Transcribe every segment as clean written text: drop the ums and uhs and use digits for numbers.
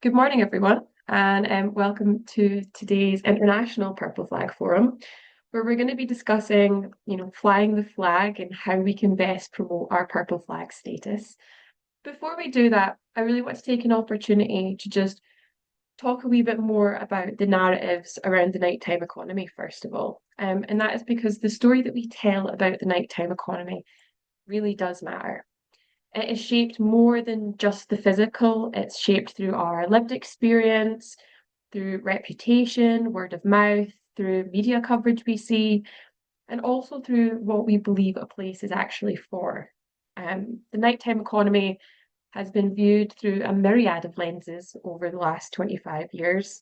Good morning, everyone, and welcome to today's International Purple Flag Forum, where we're going to be discussing, flying the flag and how we can best promote our purple flag status. Before we do that, I really want to take an opportunity to just talk a wee bit more about the narratives around the nighttime economy, first of all. And that is because the story that we tell about the nighttime economy really does matter. It is shaped more than just the physical, it's shaped through our lived experience, through reputation, word of mouth, through media coverage we see, and also through what we believe a place is actually for. The nighttime economy has been viewed through a myriad of lenses over the last 25 years,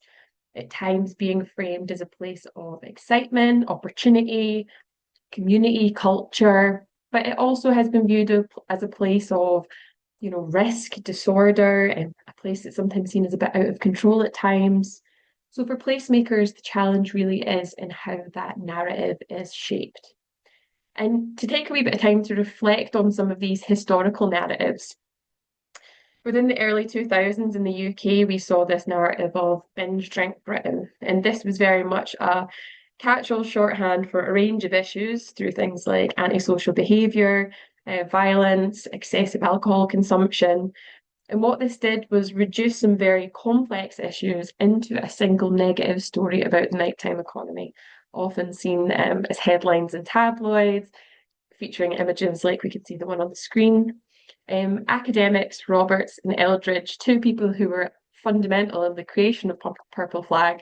at times being framed as a place of excitement, opportunity, community, culture, but it also has been viewed as a place of, risk, disorder, and a place that's sometimes seen as a bit out of control at times. So for placemakers, the challenge really is in how that narrative is shaped. And to take a wee bit of time to reflect on some of these historical narratives, within the early 2000s in the UK, we saw this narrative of binge drink Britain. And this was very much a catch-all shorthand for a range of issues through things like antisocial behaviour, violence, excessive alcohol consumption. And what this did was reduce some very complex issues into a single negative story about the nighttime economy, often seen as headlines in tabloids, featuring images like we could see the one on the screen. Academics Roberts and Eldridge, two people who were fundamental in the creation of Purple Flag,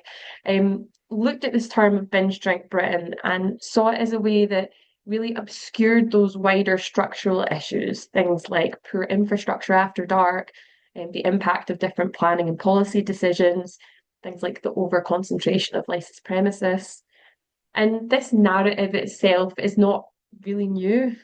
looked at this term of binge drink Britain and saw it as a way that really obscured those wider structural issues, things like poor infrastructure after dark, and the impact of different planning and policy decisions, things like the over-concentration of licensed premises. And this narrative itself is not really new.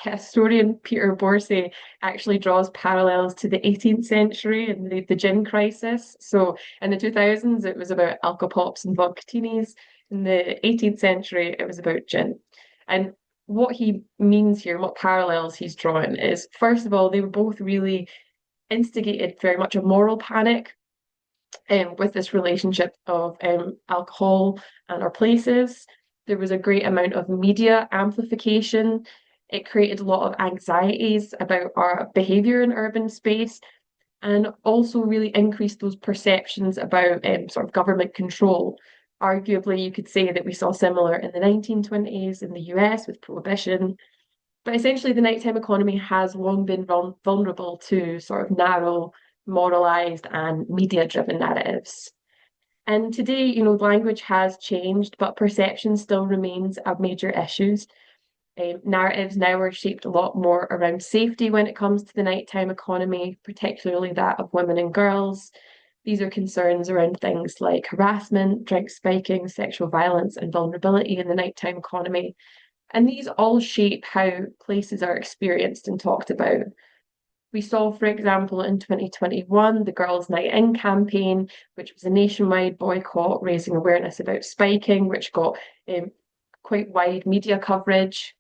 Historian Peter Borsey actually draws parallels to the 18th century and the gin crisis. So in the 2000s, it was about alcopops and vodkatinis. In the 18th century, it was about gin. And what he means here, what parallels he's drawn is, first of all, they were both really instigated very much a moral panic with this relationship of alcohol and our places. There was a great amount of media amplification. It created a lot of anxieties about our behaviour in urban space and also really increased those perceptions about sort of government control. Arguably, you could say that we saw similar in the 1920s in the US with prohibition. But essentially, the nighttime economy has long been vulnerable to sort of narrow, moralized, and media-driven narratives. And today, language has changed, but perception still remains a major issue. Narratives now are shaped a lot more around safety when it comes to the nighttime economy, particularly that of women and girls. These are concerns around things like harassment, drink spiking, sexual violence, and vulnerability in the nighttime economy. And these all shape how places are experienced and talked about. We saw, for example, in 2021, the Girls' Night In campaign, which was a nationwide boycott raising awareness about spiking, which got quite wide media coverage.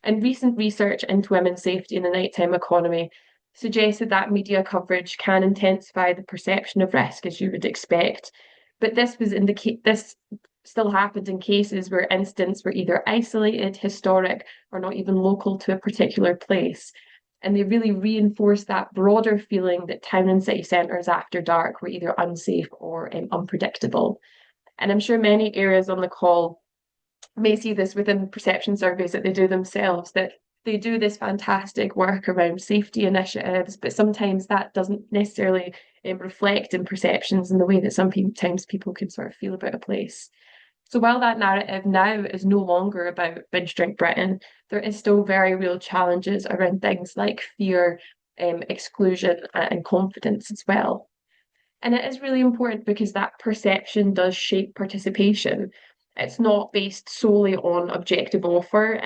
And recent research into women's safety in the nighttime economy suggested that media coverage can intensify the perception of risk, as you would expect. But this still happened in cases where incidents were either isolated, historic, or not even local to a particular place. And they really reinforced that broader feeling that town and city centres after dark were either unsafe or unpredictable. And I'm sure many areas on the call may see this within perception surveys that they do themselves, that they do this fantastic work around safety initiatives, but sometimes that doesn't necessarily reflect in perceptions in the way that sometimes people can sort of feel about a place. So while that narrative now is no longer about binge drink Britain, there is still very real challenges around things like fear, exclusion, and confidence as well. And it is really important because that perception does shape participation. It's not based solely on objective offer.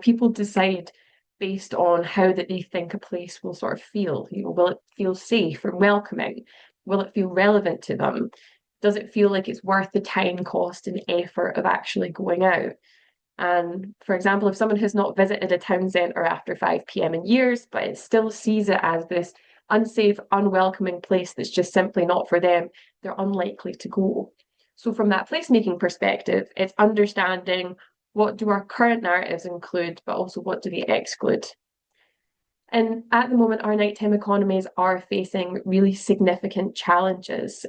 People decide based on how that they think a place will sort of feel. Will it feel safe or welcoming? Will it feel relevant to them? Does it feel like it's worth the time, cost, and effort of actually going out? And for example, if someone has not visited a town centre after 5 p.m. in years, but it still sees it as this unsafe, unwelcoming place that's just simply not for them, they're unlikely to go. So from that placemaking perspective, it's understanding what do our current narratives include, but also what do they exclude. And at the moment, our nighttime economies are facing really significant challenges.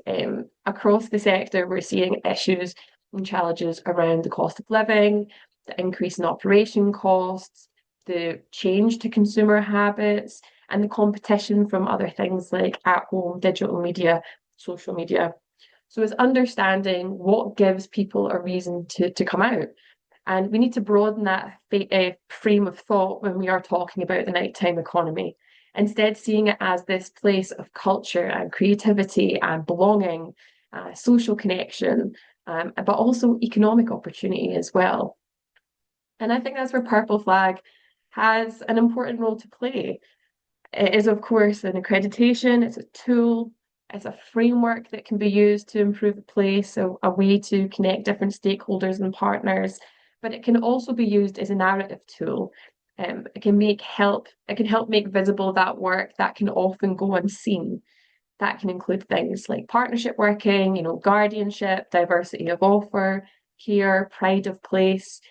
Across the sector, we're seeing issues and challenges around the cost of living, the increase in operation costs, the change to consumer habits, and the competition from other things like at-home digital media, social media. So it's understanding what gives people a reason to come out. And we need to broaden that frame of thought when we are talking about the nighttime economy. Instead, seeing it as this place of culture and creativity and belonging, social connection, but also economic opportunity as well. And I think that's where Purple Flag has an important role to play. It is, of course, an accreditation, it's a tool, it's a framework that can be used to improve a place, so a way to connect different stakeholders and partners, but it can also be used as a narrative tool. It can help make visible that work that can often go unseen. That can include things like partnership working, guardianship, diversity of offer, care, pride of place.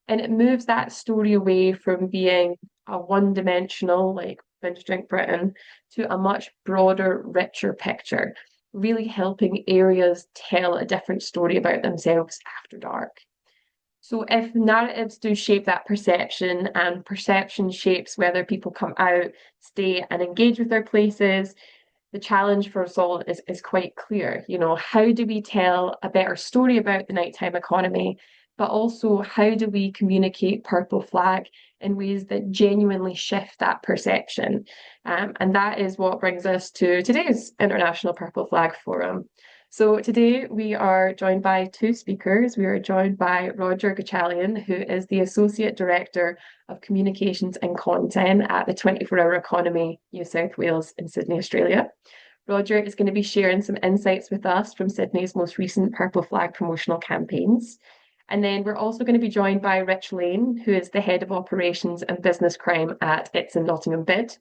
And it moves that story away from being a one-dimensional, like Binge Drink Britain, to a much broader, richer picture, really helping areas tell a different story about themselves after dark. So if narratives do shape that perception and perception shapes whether people come out, stay and engage with their places, the challenge for us all is quite clear. How do we tell a better story about the nighttime economy, but also how do we communicate Purple Flag in ways that genuinely shift that perception? And that is what brings us to today's International Purple Flag Forum. So today we are joined by two speakers. We are joined by Roger Gatchalian, who is the Associate Director of Communications and Content at the 24-Hour Economy, New South Wales in Sydney, Australia. Roger is going to be sharing some insights with us from Sydney's most recent Purple Flag promotional campaigns. And then we're also going to be joined by Rich Lane, who is the Head of Operations and Business Crime at In Nottingham BID.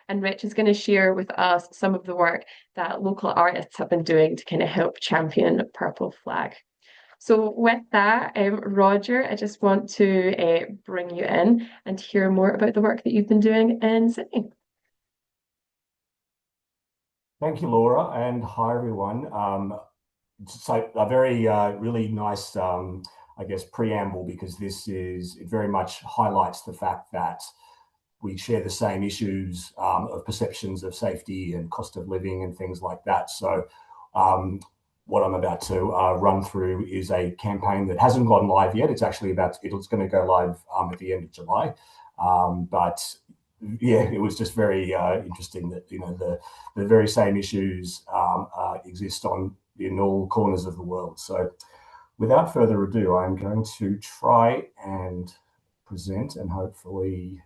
And Rich is going to share with us some of the work that local artists have been doing to kind of help champion Purple Flag. So with that, Roger, I just want to bring you in and hear more about the work that you've been doing in Sydney. Thank you, Laura, and hi, everyone. So a very, really nice, I guess, preamble, because it very much highlights the fact that we share the same issues of perceptions of safety and cost of living and things like that. So what I'm about to run through is a campaign that hasn't gone live yet. It's going to go live at the end of July. But yeah, it was just very interesting that the very same issues exist in all corners of the world. So without further ado, I'm going to try and present and hopefully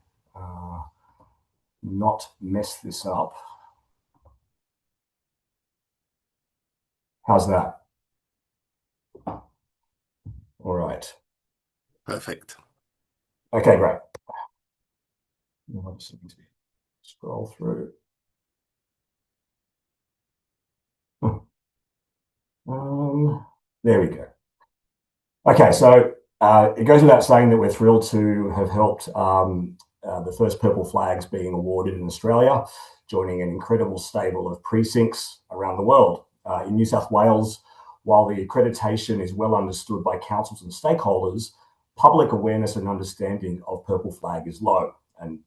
not mess this up. How's that? All right. Perfect. Okay, great. I just need to scroll through. There we go. Okay, so it goes without saying that we're thrilled to have helped the first Purple Flags being awarded in Australia, joining an incredible stable of precincts around the world. In New South Wales, while the accreditation is well understood by councils and stakeholders, public awareness and understanding of Purple Flag is low and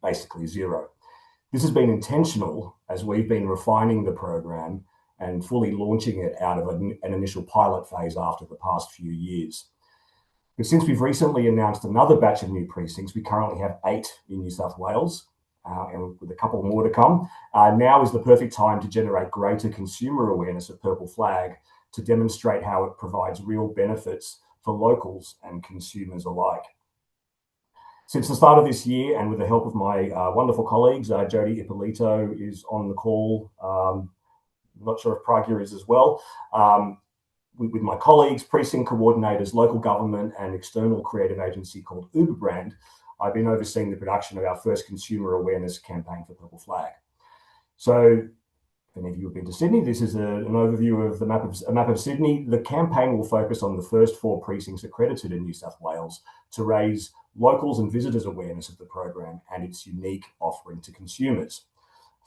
basically zero. This has been intentional as we've been refining the program and fully launching it out of an initial pilot phase after the past few years. But since we've recently announced another batch of new precincts, we currently have 8 in New South Wales, and with a couple more to come. Now is the perfect time to generate greater consumer awareness of Purple Flag to demonstrate how it provides real benefits for locals and consumers alike. Since the start of this year, and with the help of my wonderful colleagues, Jody Ippolito is on the call. Not sure if Pragya is as well. With my colleagues, precinct coordinators, local government, and external creative agency called Uberbrand, I've been overseeing the production of our first consumer awareness campaign for Purple Flag. So if any of you have been to Sydney, this is an overview of the map of Sydney. The campaign will focus on the first 4 precincts accredited in New South Wales to raise locals and visitors' awareness of the program and its unique offering to consumers.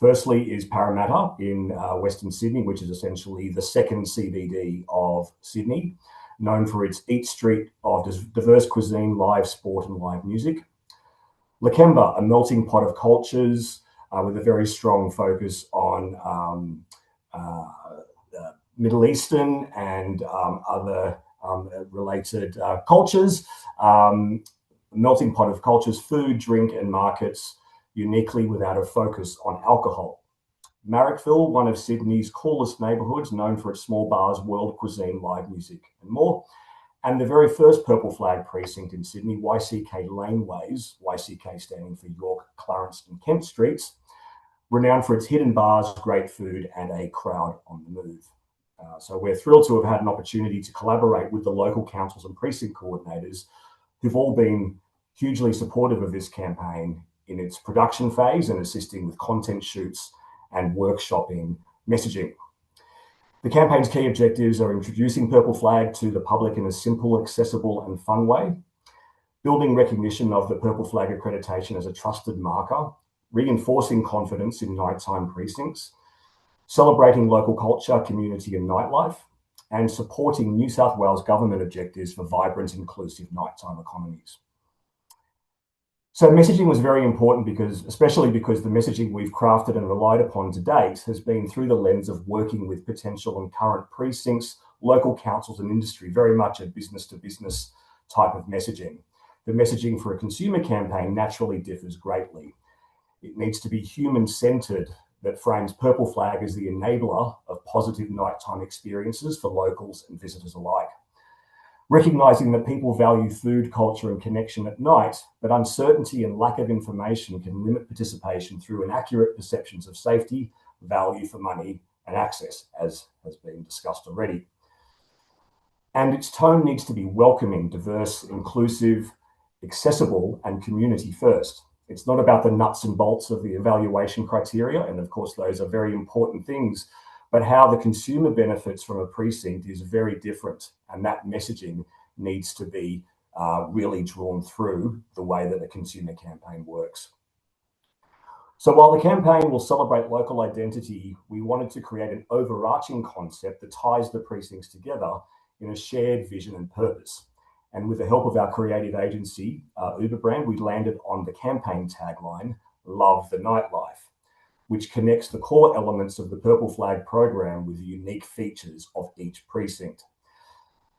Firstly is Parramatta in Western Sydney, which is essentially the second CBD of Sydney, known for its Eat Street of diverse cuisine, live sport and live music. Lakemba, a melting pot of cultures with a very strong focus on Middle Eastern and other related cultures. Melting pot of cultures, food, drink and markets, uniquely without a focus on alcohol. Marrickville, one of Sydney's coolest neighbourhoods, known for its small bars, world cuisine, live music and more. And the very first purple flag precinct in Sydney, YCK Laneways, YCK standing for York, Clarence and Kent Streets, renowned for its hidden bars, great food and a crowd on the move. So we're thrilled to have had an opportunity to collaborate with the local councils and precinct coordinators who've all been hugely supportive of this campaign in its production phase and assisting with content shoots and workshopping messaging. The campaign's key objectives are introducing Purple Flag to the public in a simple, accessible and fun way, building recognition of the Purple Flag accreditation as a trusted marker, reinforcing confidence in nighttime precincts, celebrating local culture, community and nightlife, and supporting New South Wales government objectives for vibrant, inclusive nighttime economies. So messaging was very important especially because the messaging we've crafted and relied upon to date has been through the lens of working with potential and current precincts, local councils and industry, very much a business to business type of messaging. The messaging for a consumer campaign naturally differs greatly. It needs to be human-centered, that frames Purple Flag as the enabler of positive nighttime experiences for locals and visitors alike. Recognizing that people value food, culture and connection at night, but uncertainty and lack of information can limit participation through inaccurate perceptions of safety, value for money and access, as has been discussed already. And its tone needs to be welcoming, diverse, inclusive, accessible and community first. It's not about the nuts and bolts of the evaluation criteria, and of course those are very important things, but how the consumer benefits from a precinct is very different, and that messaging needs to be really drawn through the way that a consumer campaign works. So while the campaign will celebrate local identity, we wanted to create an overarching concept that ties the precincts together in a shared vision and purpose. And with the help of our creative agency, Uber Brand, we landed on the campaign tagline, Love the Nightlife, which connects the core elements of the Purple Flag program with the unique features of each precinct.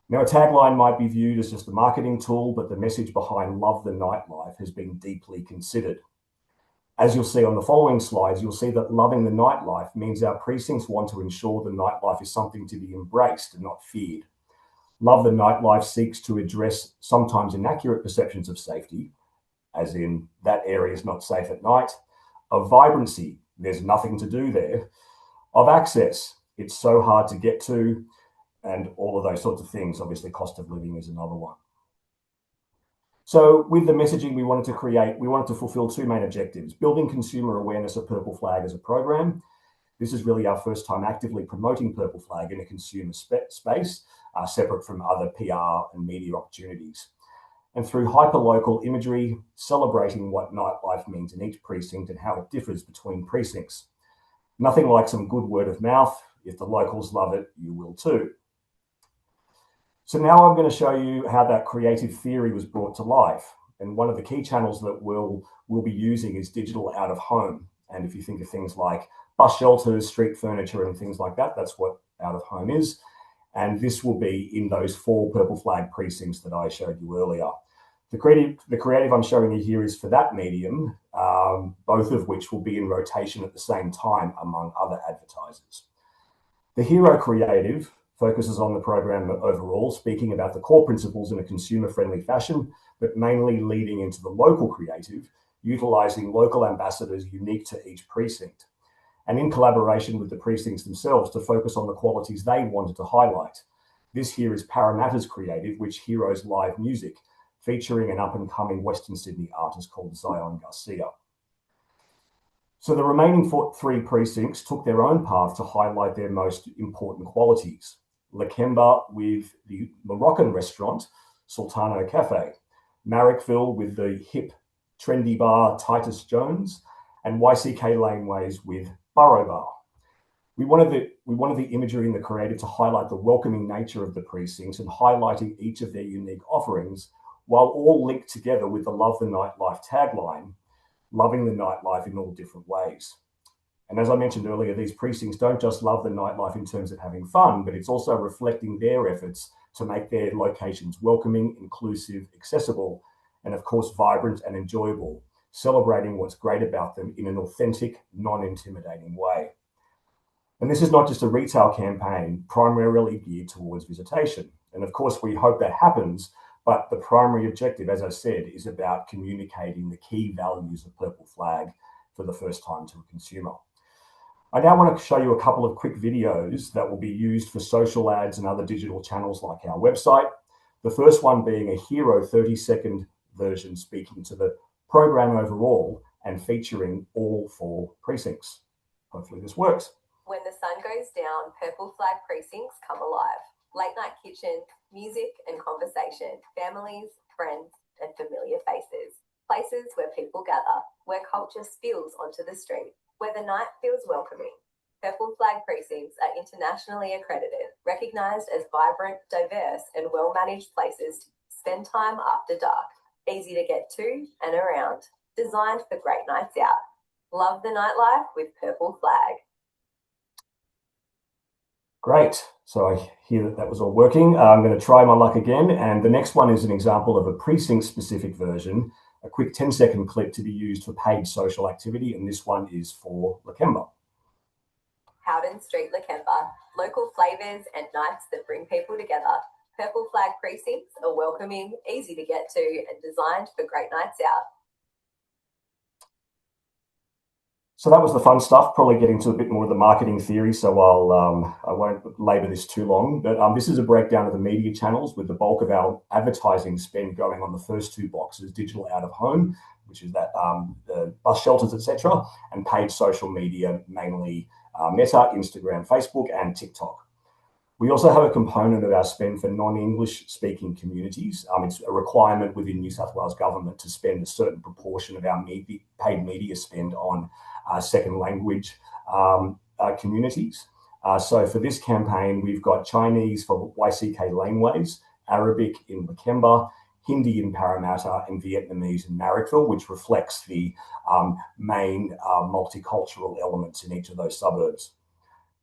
Now, a tagline might be viewed as just a marketing tool, but the message behind Love the Nightlife has been deeply considered. As you'll see on the following slides, you'll see that loving the nightlife means our precincts want to ensure the nightlife is something to be embraced and not feared. Love the Nightlife seeks to address sometimes inaccurate perceptions of safety, as in that area is not safe at night, of vibrancy, there's nothing to do there, of access, it's so hard to get to, and all of those sorts of things. Obviously, cost of living is another one. So with the messaging we wanted to fulfill 2 main objectives: building consumer awareness of Purple Flag as a program. This is really our first time actively promoting Purple Flag in a consumer space, separate from other PR and media opportunities. And through hyper-local imagery, celebrating what nightlife means in each precinct and how it differs between precincts. Nothing like some good word of mouth. If the locals love it, you will too. So now I'm going to show you how that creative theory was brought to life. And one of the key channels that we'll be using is digital out of home. And if you think of things like bus shelters, street furniture, and things like that, that's what out of home is. And this will be in those 4 Purple Flag precincts that I showed you earlier. The creative I'm showing you here is for that medium, both of which will be in rotation at the same time among other advertisers. The hero creative focuses on the program overall, speaking about the core principles in a consumer-friendly fashion, but mainly leading into the local creative, utilising local ambassadors unique to each precinct, and in collaboration with the precincts themselves to focus on the qualities they wanted to highlight. This here is Parramatta's creative, which heroes live music, featuring an up-and-coming Western Sydney artist called Zion Garcia. So the remaining three precincts took their own path to highlight their most important qualities. Lakemba with the Moroccan restaurant, Sultano Cafe, Marrickville with the hip, trendy bar Titus Jones, and YCK Laneways with Burrow Bar. We wanted the imagery and the creative to highlight the welcoming nature of the precincts and highlighting each of their unique offerings, while all linked together with the Love the Nightlife tagline, loving the nightlife in all different ways. And as I mentioned earlier, these precincts don't just love the nightlife in terms of having fun, but it's also reflecting their efforts to make their locations welcoming, inclusive, accessible, and of course, vibrant and enjoyable, celebrating what's great about them in an authentic, non-intimidating way. And this is not just a retail campaign primarily geared towards visitation. And of course, we hope that happens, but the primary objective, as I said, is about communicating the key values of Purple Flag for the first time to a consumer. I now want to show you a couple of quick videos that will be used for social ads and other digital channels like our website. The first one being a hero 30-second version speaking to the program overall and featuring all four precincts. Hopefully this works. When the sun goes down, Purple Flag precincts come alive. Late night kitchen, music and conversation, families, friends, and familiar faces. Places where people gather, where culture spills onto the street, where the night feels welcoming. Purple Flag precincts are internationally accredited, recognised as vibrant, diverse, and well-managed places to spend time after dark. Easy to get to and around. Designed for great nights out. Love the nightlife with Purple Flag. Great. So I hear that was all working. I'm going to try my luck again. And the next one is an example of a precinct-specific version, a quick 10-second clip to be used for paid social activity. And this one is for Lakemba. Howden Street, Lakemba. Local flavours and nights that bring people together. Purple Flag precincts are welcoming, easy to get to, and designed for great nights out. So that was the fun stuff, probably getting to a bit more of the marketing theory, so I won't labour this too long. But this is a breakdown of the media channels with the bulk of our advertising spend going on the first two boxes, digital out of home, which is that the bus shelters, etc., and paid social media, mainly Meta, Instagram, Facebook, and TikTok. We also have a component of our spend for non-English speaking communities. It's a requirement within New South Wales government to spend a certain proportion of our paid media spend on second language communities. So for this campaign, we've got Chinese for YCK Laneways, Arabic in Lakemba, Hindi in Parramatta, and Vietnamese in Marrickville, which reflects the main multicultural elements in each of those suburbs.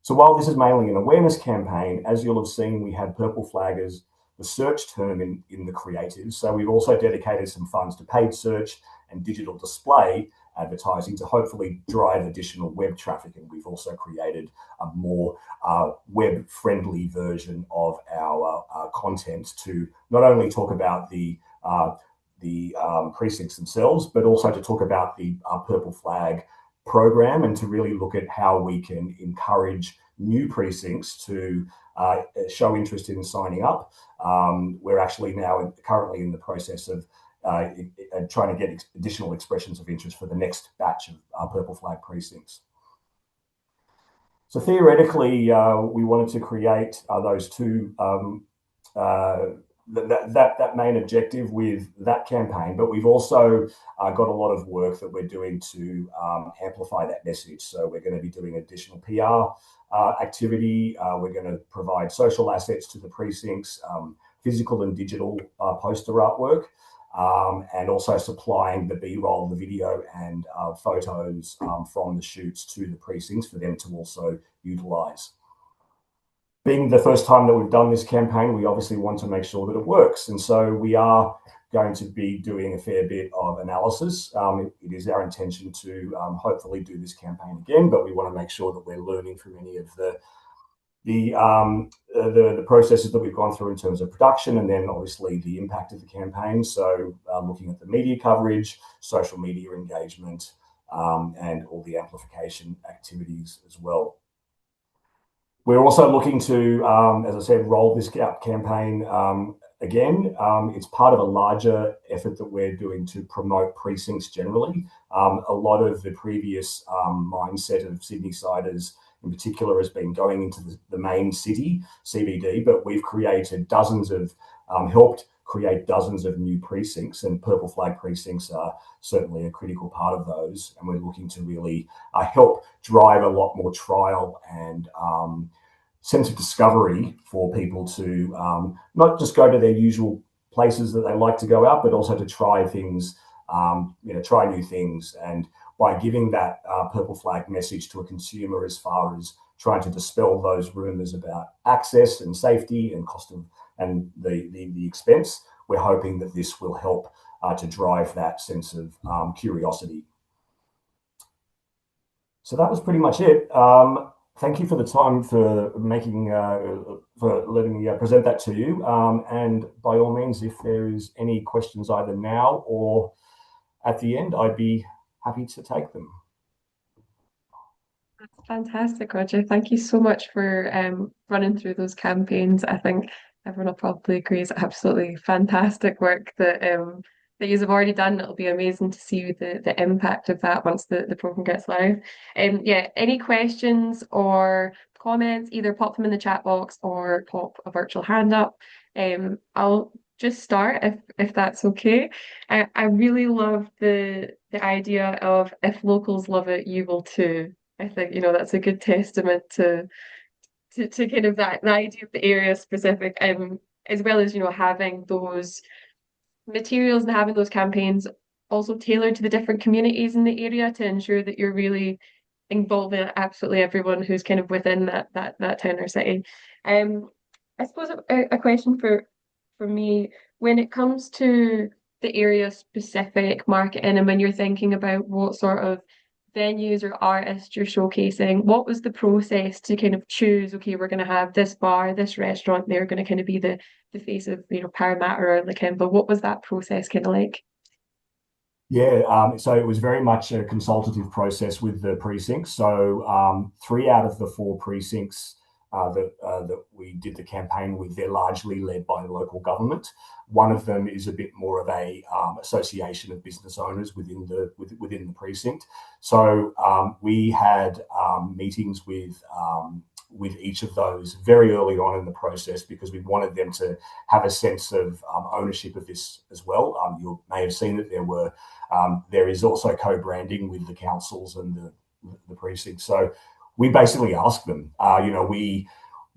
So while this is mainly an awareness campaign, as you'll have seen, we had Purple Flag as the search term in the creative. So we've also dedicated some funds to paid search and digital display advertising to hopefully drive additional web traffic. And we've also created a more web-friendly version of our content to not only talk about the precincts themselves, but also to talk about the Purple Flag program and to really look at how we can encourage new precincts to show interest in signing up. We're actually now currently in the process of trying to get additional expressions of interest for the next batch of Purple Flag precincts. So theoretically, we wanted to create those two that main objective with that campaign, but we've also got a lot of work that we're doing to amplify that message. So we're going to be doing additional PR activity. We're going to provide social assets to the precincts, physical and digital poster artwork, and also supplying the B-roll, the video and photos from the shoots to the precincts for them to also utilise. Being the first time that we've done this campaign, we obviously want to make sure that it works. And so we are going to be doing a fair bit of analysis. It is our intention to hopefully do this campaign again, but we want to make sure that we're learning from any of the processes that we've gone through in terms of production, and then obviously the impact of the campaign. So looking at the media coverage, social media engagement, and all the amplification activities as well. We're also looking to, as I said, roll this campaign again, it's part of a larger effort that we're doing to promote precincts generally. A lot of the previous mindset of Sydney-siders in particular has been going into the main city, CBD, but we've created helped create dozens of new precincts, and purple flag precincts are certainly a critical part of those. And we're looking to really help drive a lot more trial and sense of discovery for people to not just go to their usual places that they like to go out, but also to try things, try new things. And by giving that purple flag message to a consumer as far as trying to dispel those rumours about access and safety and cost of and the expense, we're hoping that this will help to drive that sense of curiosity. So that was pretty much it. Thank you for the time for letting me present that to you. And by all means, if there is any questions either now or at the end, I'd be happy to take them. That's fantastic, Roger. Thank you so much for running through those campaigns. I think everyone will probably agree it's absolutely fantastic work that you have already done. It'll be amazing to see the impact of that once the program gets live. Yeah, any questions or comments, either pop them in the chat box or pop a virtual hand up. I'll just start if that's okay. I really love the idea of if locals love it, you will too. I think, that's a good testament to kind of that the idea of the area specific, as well as, having those materials and having those campaigns also tailored to the different communities in the area to ensure that you're really involving absolutely everyone who's kind of within that town or city. I suppose a question for me, when it comes to the area specific marketing and when you're thinking about what sort of venues or artists you're showcasing, what was the process to kind of choose, okay, we're going to have this bar, this restaurant, they're going to kind of be the face of, Parramatta or Lakemba. What was that process kind of like? Yeah, so it was very much a consultative process with the precincts. So 3 out of the 4 precincts that we did the campaign with, they're largely led by the local government. One of them is a bit more of a association of business owners within the precinct. So we had meetings with each of those very early on in the process because we wanted them to have a sense of ownership of this as well. You may have seen that there is also co-branding with the councils and the precincts. So we basically asked them.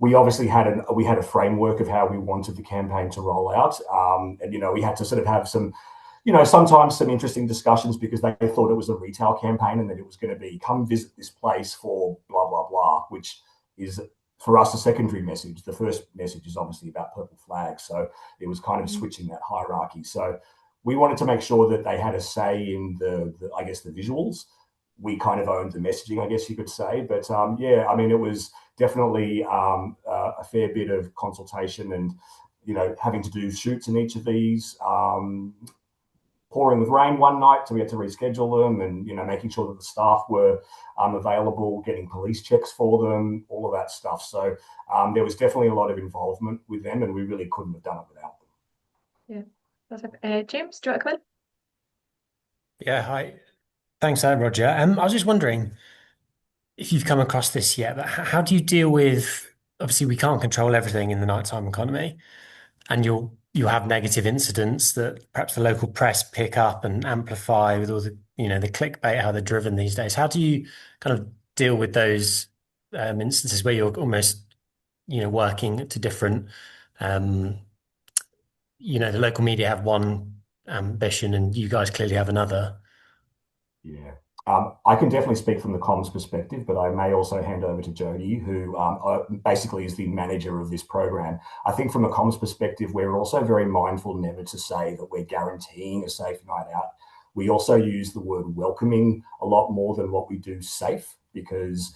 We obviously had a framework of how we wanted the campaign to roll out, and we had to sort of have some, sometimes some interesting discussions because they thought it was a retail campaign and that it was going to be come visit this place for blah blah blah, which is for us a secondary message. The first message is obviously about purple flags, so it was kind of switching that hierarchy. So we wanted to make sure that they had a say in the visuals. We kind of owned the messaging, I guess you could say. But yeah, I mean, it was definitely a fair bit of consultation and, having to do shoots in each of these, pouring with rain one night, so we had to reschedule them and, making sure that the staff were available, getting police checks for them, all of that stuff. So there was definitely a lot of involvement with them and we really couldn't have done it without them. Yeah. James, do you want to come in? Yeah, hi. Thanks, Roger. I was just wondering if you've come across this yet, but how do you deal with, obviously we can't control everything in the nighttime economy, and you'll have negative incidents that perhaps the local press pick up and amplify with all the, the clickbait, how they're driven these days. How do you kind of deal with those instances where you're almost, working to different, the local media have one ambition and you guys clearly have another? Yeah. I can definitely speak from the comms perspective, but I may also hand over to Jody, who basically is the manager of this program. I think from a comms perspective, we're also very mindful never to say that we're guaranteeing a safe night out. We also use the word welcoming a lot more than what we do safe, because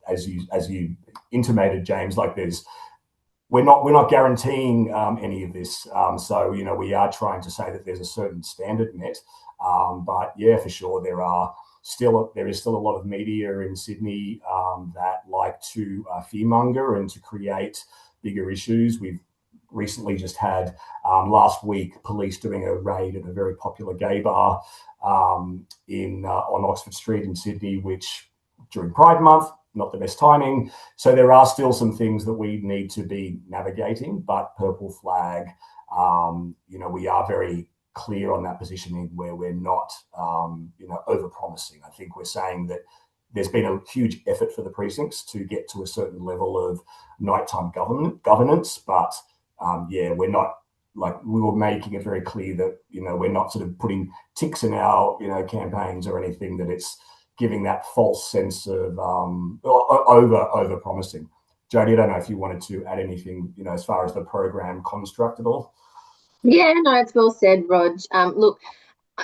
as you intimated, James, like we're not guaranteeing any of this. So we are trying to say that there's a certain standard met. But yeah, for sure, there is still a lot of media in Sydney that like to fearmonger and to create bigger issues. recently just had last week police doing a raid at a very popular gay bar on Oxford Street in Sydney, which during Pride Month, not the best timing. So there are still some things that we need to be navigating, but Purple Flag, we are very clear on that positioning where we're not, over promising. I think we're saying that there's been a huge effort for the precincts to get to a certain level of nighttime governance, but we're not, like, we were making it very clear that we're not sort of putting ticks in our campaigns or anything, that it's giving that false sense of over promising. Jodie, I don't know if you wanted to add anything as far as the program construct at all. Yeah, no, it's well said, Rog. Look,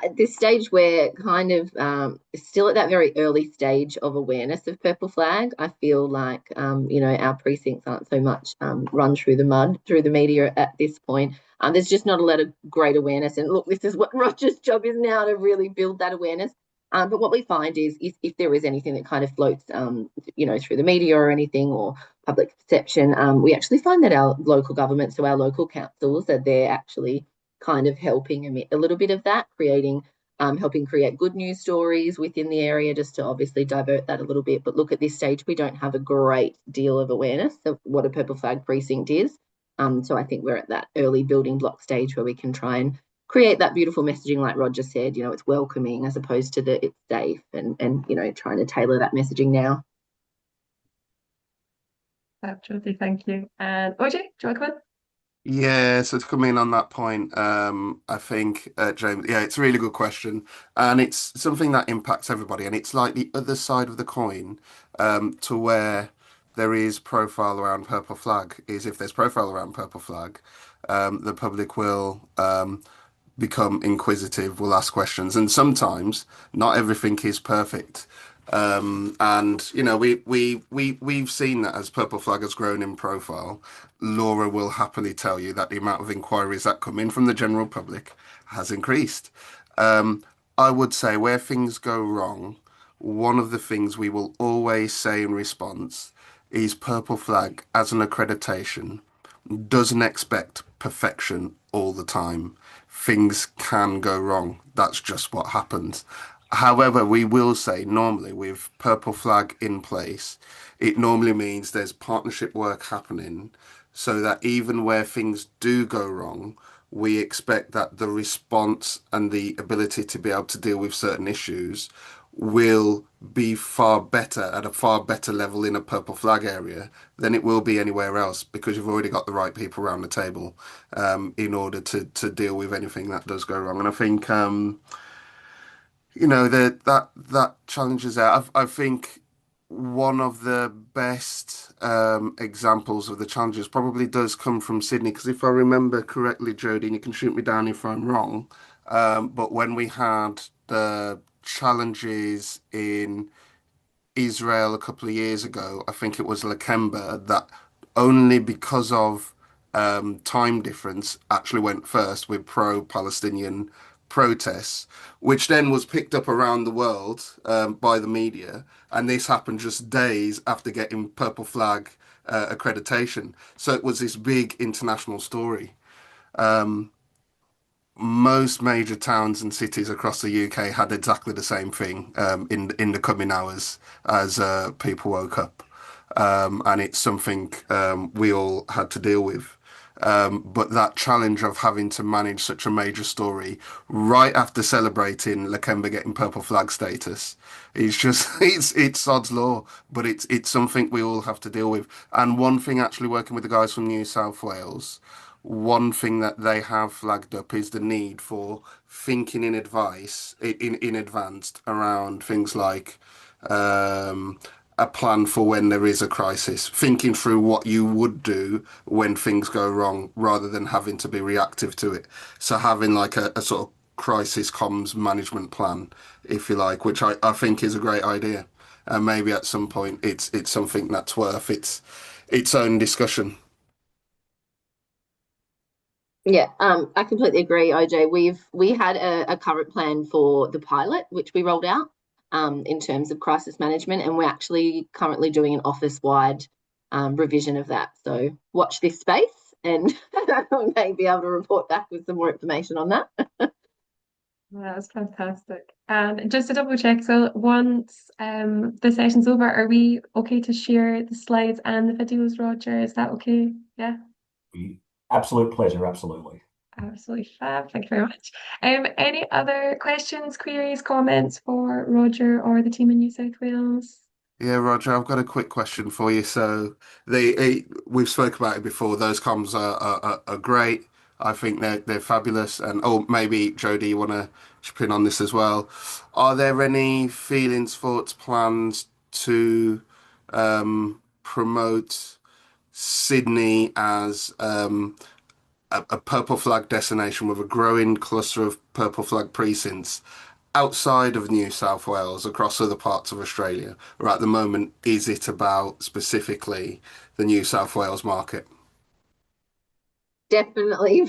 at this stage, we're kind of still at that very early stage of awareness of Purple Flag. I feel like, our precincts aren't so much run through the mud, through the media at this point. There's just not a lot of great awareness. And look, this is what Roger's job is now, to really build that awareness. But what we find is if there is anything that kind of floats, through the media or anything, or public perception, we actually find that our local government, so our local councils, that they're actually kind of helping emit a little bit of that, helping create good news stories within the area, just to obviously divert that a little bit. But look, at this stage, we don't have a great deal of awareness of what a Purple Flag precinct is. So I think we're at that early building block stage where we can try and create that beautiful messaging, like Roger said, it's welcoming as opposed to it's safe, and trying to tailor that messaging now. Absolutely, thank you. And OJ, do you want to come in? Yeah, so to come in on that point, I think, James, yeah, it's a really good question, and it's something that impacts everybody, and it's like the other side of the coin, to where there is profile around Purple Flag, is if there's profile around Purple Flag, the public will become inquisitive, will ask questions, and sometimes not everything is perfect. And we've seen that as Purple Flag has grown in profile. Laura will happily tell you that the amount of inquiries that come in from the general public has increased. I would say where things go wrong, one of the things we will always say in response is Purple Flag as an accreditation doesn't expect perfection all the time. Things can go wrong. That's just what happens. However, we will say normally with Purple Flag in place, it normally means there's partnership work happening so that even where things do go wrong, we expect that the response and the ability to be able to deal with certain issues will be far better, at a far better level in a Purple Flag area than it will be anywhere else, because you've already got the right people around the table in order to deal with anything that does go wrong. And I think that challenges there. I think one of the best examples of the challenges probably does come from Sydney, because if I remember correctly, Jodie, and you can shoot me down if I'm wrong, but when we had the challenges in Israel a couple of years ago, I think it was Lakemba that only because of time difference actually went first with pro-Palestinian protests, which then was picked up around the world by the media. And this happened just days after getting Purple Flag accreditation. So it was this big international story. Most major towns and cities across the UK had exactly the same thing in the coming hours as people woke up, and it's something we all had to deal with. But that challenge of having to manage such a major story right after celebrating Lakemba getting Purple Flag status is just it's sod's law, but it's something we all have to deal with. And one thing, actually working with the guys from New South Wales, one thing that they have flagged up is the need for thinking in advice in advance around things like a plan for when there is a crisis, thinking through what you would do when things go wrong rather than having to be reactive to it. So having like a sort of crisis comms management plan, if you like, which I think is a great idea. And maybe at some point it's something that's worth its own discussion. Yeah, I completely agree, OJ. We had a current plan for the pilot, which we rolled out in terms of crisis management, and we're actually currently doing an office-wide revision of that. So watch this space. and we may be able to report back with some more information on that. That's fantastic. And just to double check, so once the session's over, are we okay to share the slides and the videos, Roger? Is that okay? Yeah. Absolute pleasure, absolutely. Absolutely fab. Thank you very much. Any other questions, queries, comments for Roger or the team in New South Wales? Yeah, Roger, I've got a quick question for you. So we've spoke about it before. Those comms are great. I think they're fabulous. And oh, maybe Jodie, you want to chip in on this as well? Are there any feelings, thoughts, plans to promote Sydney as a purple flag destination with a growing cluster of purple flag precincts outside of New South Wales across other parts of Australia? Or at the moment, is it about specifically the New South Wales market? Definitely,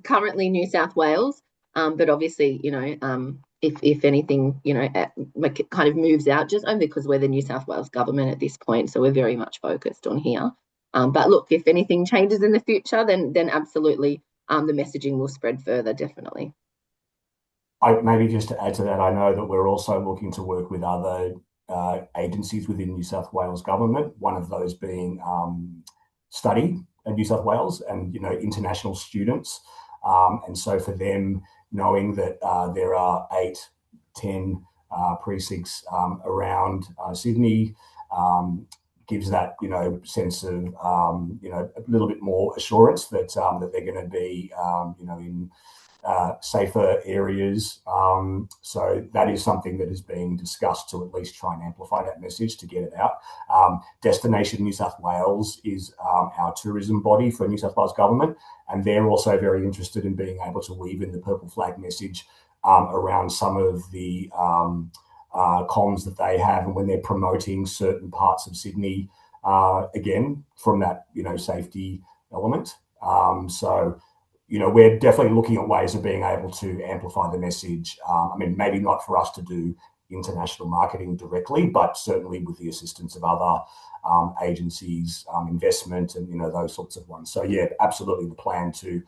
currently New South Wales, but obviously, if anything, it kind of moves out, just only because we're the New South Wales government at this point, so we're very much focused on here. But look, if anything changes in the future, then absolutely, the messaging will spread further, definitely. Maybe just to add to that, I know that we're also looking to work with other agencies within New South Wales government, one of those being Study in New South Wales and, international students. And so for them, knowing that there are 8, 10 precincts around Sydney, gives that, sense of, a little bit more assurance that that they're going to be, in safer areas. So that is something that is being discussed to at least try and amplify that message to get it out. Destination New South Wales is our tourism body for New South Wales government, and they're also very interested in being able to weave in the purple flag message around some of the comms that they have, and when they're promoting certain parts of Sydney, again, from that, safety element. So we're definitely looking at ways of being able to amplify the message. I mean, maybe not for us to do international marketing directly, but certainly with the assistance of other agencies, investment, and those sorts of ones. So yeah, absolutely the plan to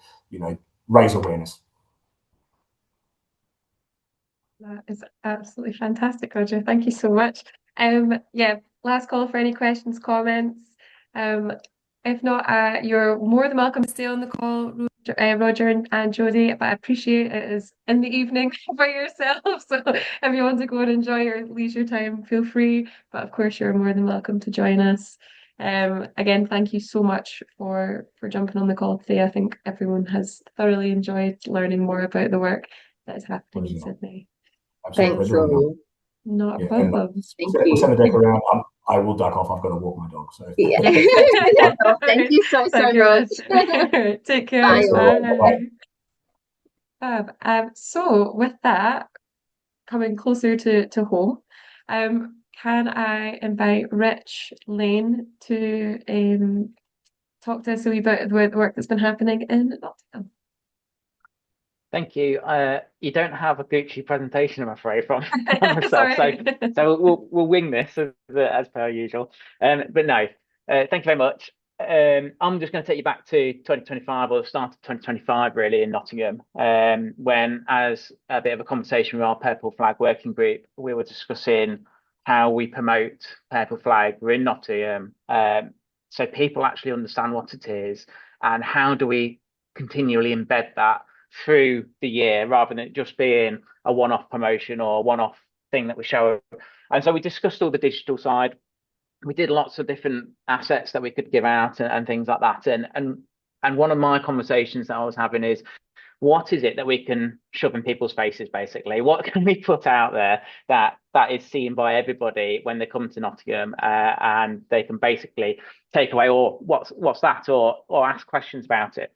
raise awareness. That is absolutely fantastic, Roger. Thank you so much. Yeah, last call for any questions, comments. If not, you're more than welcome to stay on the call, Roger and Jodie, but I appreciate it is in the evening for yourself. So if you want to go and enjoy your leisure time, feel free. But of course, you're more than welcome to join us. Again, thank you so much for jumping on the call today. I think everyone has thoroughly enjoyed learning more about the work that is happening in Sydney. Thanks all. Not a Yeah, problem. Thank we'll you. send the deck around. I will duck off. I've got to walk my dog. So Yeah. Yes. Thank you so Thank you much. much. Take care. Bye. Bye. So with that, coming closer to home, can I invite Rich Lane to talk to us a wee bit about the work that's been happening in Nottingham? Thank you. You don't have a Gucci presentation, I'm afraid, from myself. Sorry. So we'll wing this as per usual. But no, thank you very much. I'm just going to take you back to 2025, or the start of 2025, really, in Nottingham, when, as a bit of a conversation with our Purple Flag working group, we were discussing how we promote Purple Flag. We're in Nottingham, so people actually understand what it is, and how do we continually embed that through the year rather than it just being a one-off promotion or a one-off thing that we show. And so we discussed all the digital side. We did lots of different assets that we could give out and things like that. And one of my conversations that I was having is, what is it that we can shove in people's faces, basically? What can we put out there that is seen by everybody when they come to Nottingham, and they can basically take away, or what's that, or ask questions about it.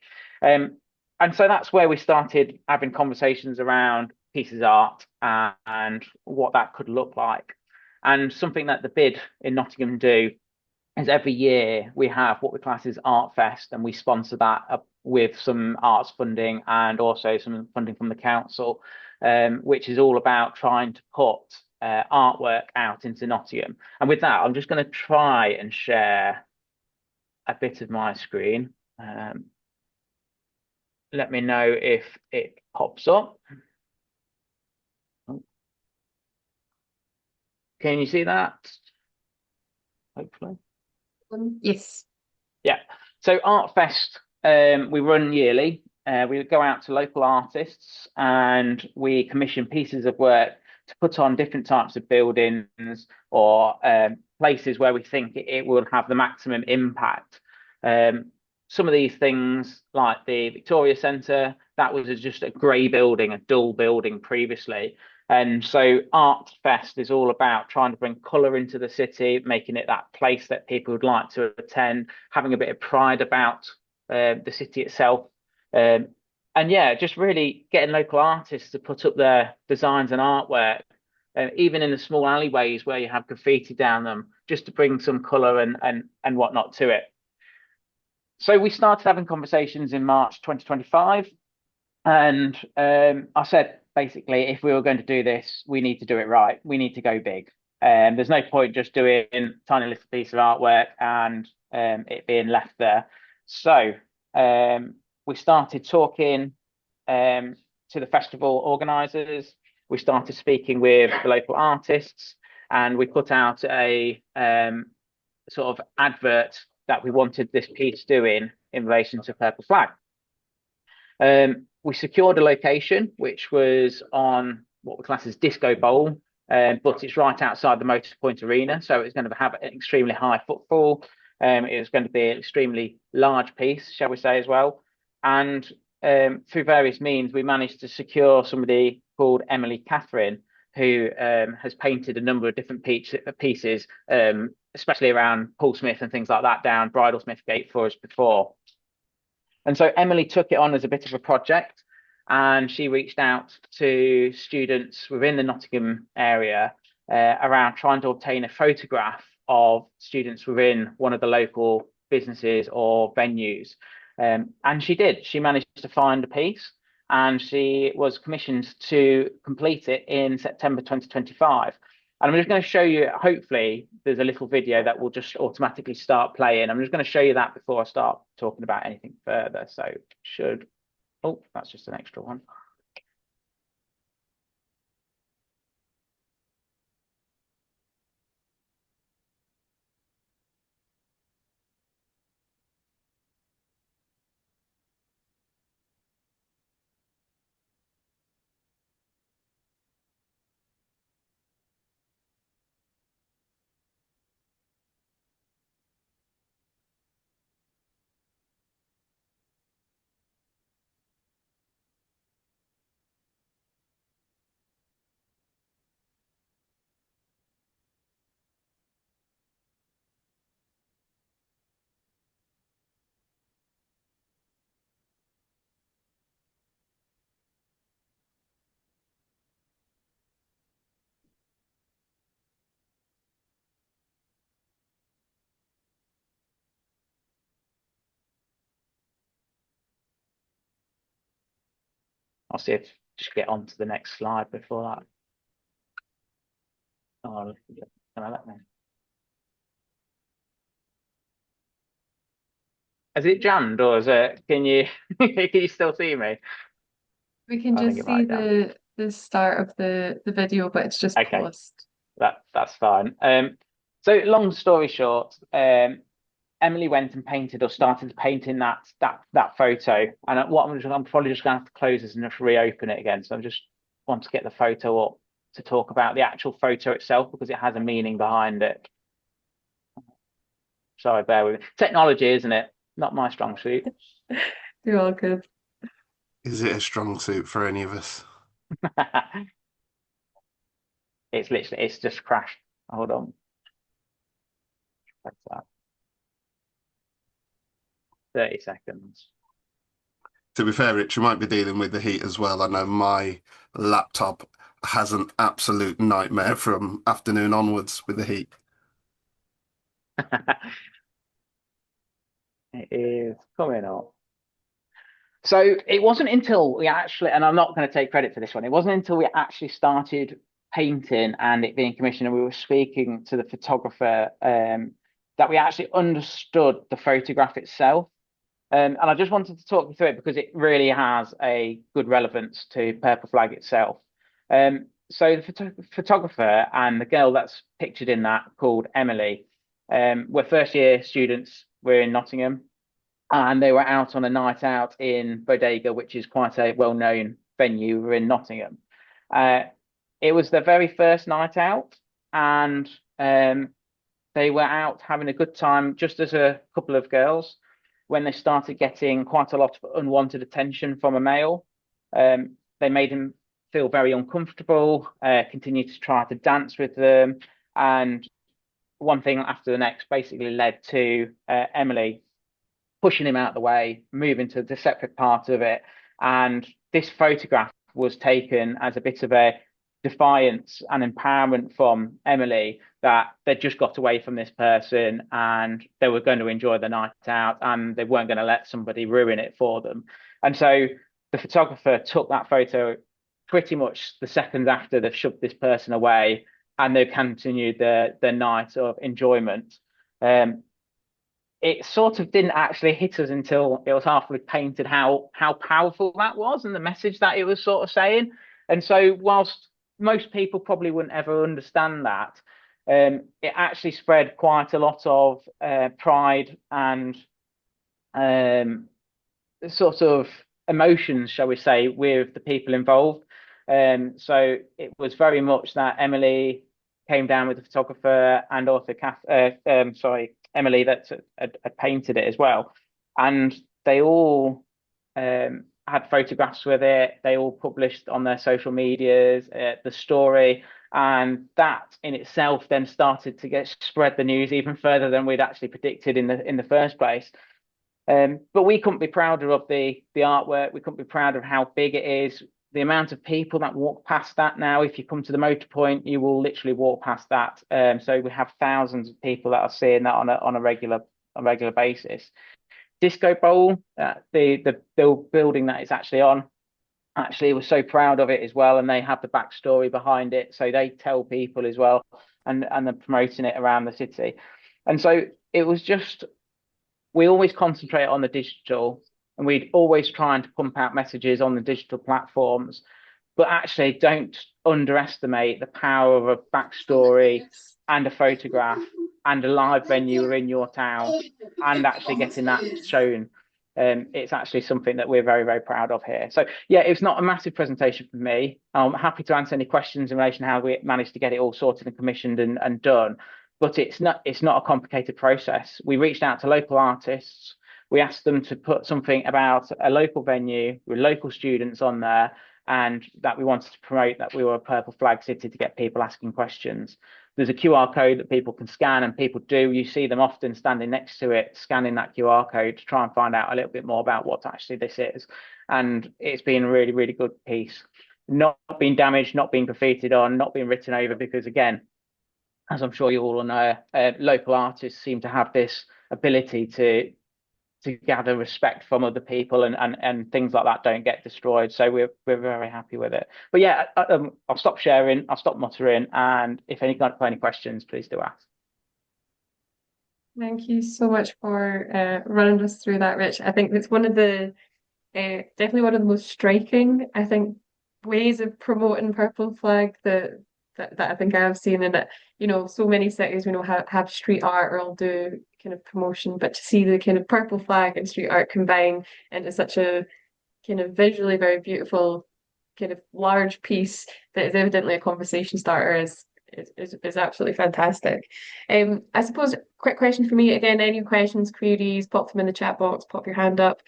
And so that's where we started having conversations around pieces of art and what that could look like. And something that the BID in Nottingham do is every year we have what we class as Art Fest, and we sponsor that up with some arts funding and also some funding from the council, which is all about trying to put artwork out into Nottingham. And with that, I'm just going to try and share a bit of my screen. Let me know if it pops up. Can you see that? Hopefully. Yes. Yeah. So Art Fest, we run yearly. We go out to local artists and we commission pieces of work to put on different types of buildings or places where we think it will have the maximum impact. Some of these things, like the Victoria Centre, that was just a grey building, a dull building previously. And so Art Fest is all about trying to bring colour into the city, making it that place that people would like to attend, having a bit of pride about the city itself. And yeah, just really getting local artists to put up their designs and artwork, even in the small alleyways where you have graffiti down them, just to bring some colour and whatnot to it. So we started having conversations in March 2025. And I said, basically, if we were going to do this, we need to do it right. We need to go big. There's no point just doing a tiny little piece of artwork and it being left there. So we started talking to the festival organisers. We started speaking with the local artists, and we put out a sort of advert that we wanted this piece doing in relation to Purple Flag. We secured a location which was on what we class as Disco Bowl, but it's right outside the Motorpoint Arena, so it's going to have an extremely high footfall. It's going to be an extremely large piece, shall we say, as well. And through various means, we managed to secure somebody called Emily Catherine, who has painted a number of different pieces, especially around Paul Smith and things like that down Bridlesmith Gate for us before. And so Emily took it on as a bit of a project, and she reached out to students within the Nottingham area around trying to obtain a photograph of students within one of the local businesses or venues. And she did. She managed to find a piece, and she was commissioned to complete it in September 2025. And I'm just going to show you, hopefully, there's a little video that will just automatically start playing. I'm just going to show you that before I start talking about anything further. So oh, that's just an extra one. I'll see if just get on to the next slide before that. Oh, can I let me? Has it jammed, or is it? Can you can you still see me? We can just see the start of the video, but it's just paused. That's fine. So long story short, Emily went and painted or started painting that photo. And what I'm probably just going to have to close this and just reopen it again. So I just want to get the photo up to talk about the actual photo itself, because it has a meaning behind it. Sorry, bear with me. Technology, isn't it? Not my strong suit. You're all good. Is it a strong suit for any of us? It's just crashed. Hold on. That's that. 30 seconds. To be fair, Rich, you might be dealing with the heat as well. I know my laptop has an absolute nightmare from afternoon onwards with the heat. It is coming up. So it wasn't until we actually, and I'm not going to take credit for this one, it wasn't until we actually started painting and it being commissioned and we were speaking to the photographer that we actually understood the photograph itself. And I just wanted to talk you through it because it really has a good relevance to Purple Flag itself. So the photographer and the girl that's pictured in that, called Emily, were first year students. We're in Nottingham, and they were out on a night out in Bodega, which is quite a well-known venue. We're in Nottingham. It was their very first night out, and they were out having a good time just as a couple of girls when they started getting quite a lot of unwanted attention from a male. They made him feel very uncomfortable, continued to try to dance with them, and one thing after the next basically led to Emily pushing him out of the way, moving to the separate part of it. And this photograph was taken as a bit of a defiance and empowerment from Emily that they just got away from this person and they were going to enjoy the night out and they weren't going to let somebody ruin it for them. And so the photographer took that photo pretty much the seconds after they've shoved this person away, and they continued the night of enjoyment. It sort of didn't actually hit us until it was halfway painted how powerful that was and the message that it was sort of saying. And so whilst most people probably wouldn't ever understand that, it actually spread quite a lot of pride and sort of emotions, shall we say, with the people involved. So it was very much that Emily came down with the photographer and also Emily that had painted it as well. And they all had photographs with it. They all published on their social medias the story. And that in itself then started to spread the news even further than we'd actually predicted in the first place. But we couldn't be prouder of the artwork. We couldn't be prouder of how big it is. The amount of people that walk past that now, if you come to the motor point, you will literally walk past that. So we have thousands of people that are seeing that on a regular basis. Disco Bowl, the building that it's actually on, actually was so proud of it as well, and they have the backstory behind it. So they tell people as well, and they're promoting it around the city. And so it was just, we always concentrate on the digital, and we'd always try to pump out messages on the digital platforms, but actually don't underestimate the power of a backstory and a photograph and a live venue in your town and actually getting that shown. It's actually something that we're very, very proud of here. So yeah, it's not a massive presentation for me. I'm happy to answer any questions in relation to how we managed to get it all sorted and commissioned and done. But it's not a complicated process. We reached out to local artists. We asked them to put something about a local venue with local students on there, and that we wanted to promote that we were a purple flag city to get people asking questions. There's a QR code that people can scan, and people do. You see them often standing next to it, scanning that QR code to try and find out a little bit more about what actually this is. And it's been a really, really good piece. Not being damaged, not being graffitied on, not being written over, because again, as I'm sure you all know, local artists seem to have this ability to gather respect from other people, and things like that don't get destroyed. So we're very happy with it. But yeah, I'll stop sharing, I'll stop muttering, and if got any questions, please do ask. Thank you so much for running us through that, Rich. I think it's one of the definitely one of the most striking, I think, ways of promoting Purple Flag that I think I have seen. And that, so many cities have street art or will do kind of promotion, but to see the kind of Purple Flag and street art combine into such a kind of visually very beautiful kind of large piece that is evidently a conversation starter is absolutely fantastic. I suppose quick question for me again, any questions, queries, pop them in the chat box, pop your hand up.